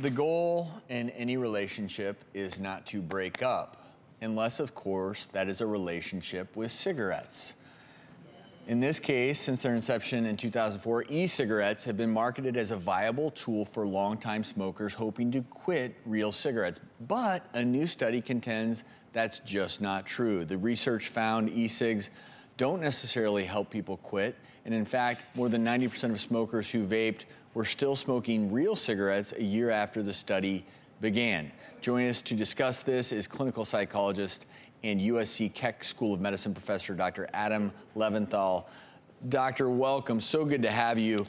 The goal in any relationship is not to break up, unless, of course, that is a relationship with cigarettes. In this case, since their inception in 2004, e-cigarettes have been marketed as a viable tool for longtime smokers hoping to quit real cigarettes. But a new study contends that's just not true. The research found e-cigs don't necessarily help people quit. And in fact, more than 90% of smokers who vaped were still smoking real cigarettes a year after the study began. Joining us to discuss this is clinical psychologist and USC Keck School of Medicine professor, Dr. Adam Leventhal. Doctor, welcome. So good to have you.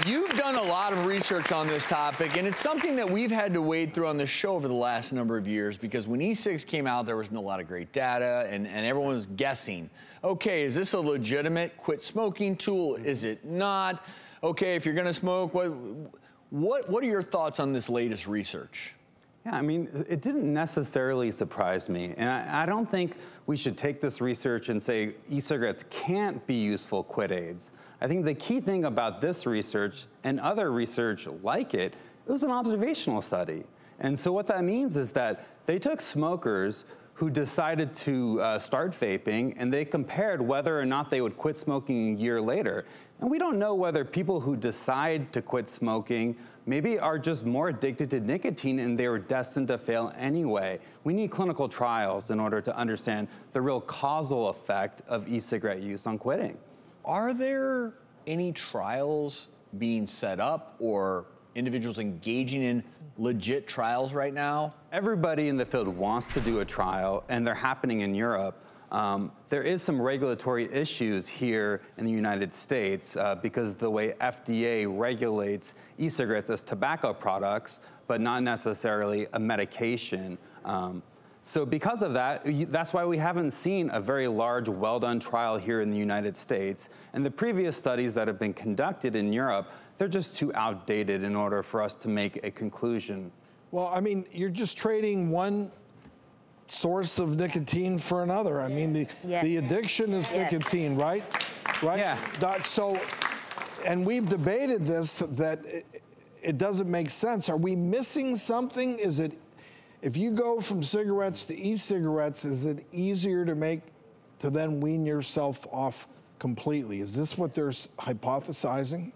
You've done a lot of research on this topic, and it's something that we've had to wade through on this show over the last number of years, because when e-cigs came out, there wasn't a lot of great data, and everyone was guessing. Okay, is this a legitimate quit smoking tool? Is it not? Okay, if you're gonna smoke, what are your thoughts on this latest research? Yeah, I mean, it didn't necessarily surprise me. And I don't think we should take this research and say e-cigarettes can't be useful quit aids. I think the key thing about this research and other research like it was an observational study. And so what that means is that they took smokers who decided to start vaping, and they compared whether or not they would quit smoking a year later. And we don't know whether people who decide to quit smoking maybe are just more addicted to nicotine and they were destined to fail anyway. We need clinical trials in order to understand the real causal effect of e-cigarette use on quitting. Are there any trials being set up or individuals engaging in legit trials right now? Everybody in the field wants to do a trial, and they're happening in Europe. There is some regulatory issues here in the United States because the way FDA regulates e-cigarettes as tobacco products, but not necessarily a medication. So because of that, that's why we haven't seen a very large, well-done trial here in the United States. And the previous studies that have been conducted in Europe, they're just too outdated in order for us to make a conclusion. Well, I mean, you're just trading one source of nicotine for another. I mean, the addiction is nicotine, right? Right? Yeah. So, and we've debated this, that it doesn't make sense. Are we missing something? Is it, if you go from cigarettes to e-cigarettes, is it easier to then wean yourself off completely? Is this what they're hypothesizing?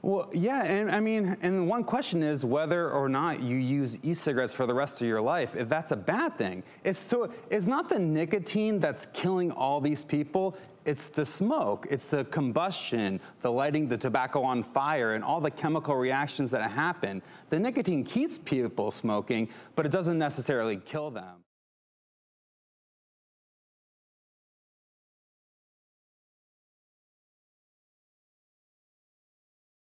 Well, yeah, and I mean, and one question is whether or not you use e-cigarettes for the rest of your life, if that's a bad thing. It's not the nicotine that's killing all these people, it's the smoke, it's the combustion, the lighting the tobacco on fire, and all the chemical reactions that happen. The nicotine keeps people smoking, but it doesn't necessarily kill them.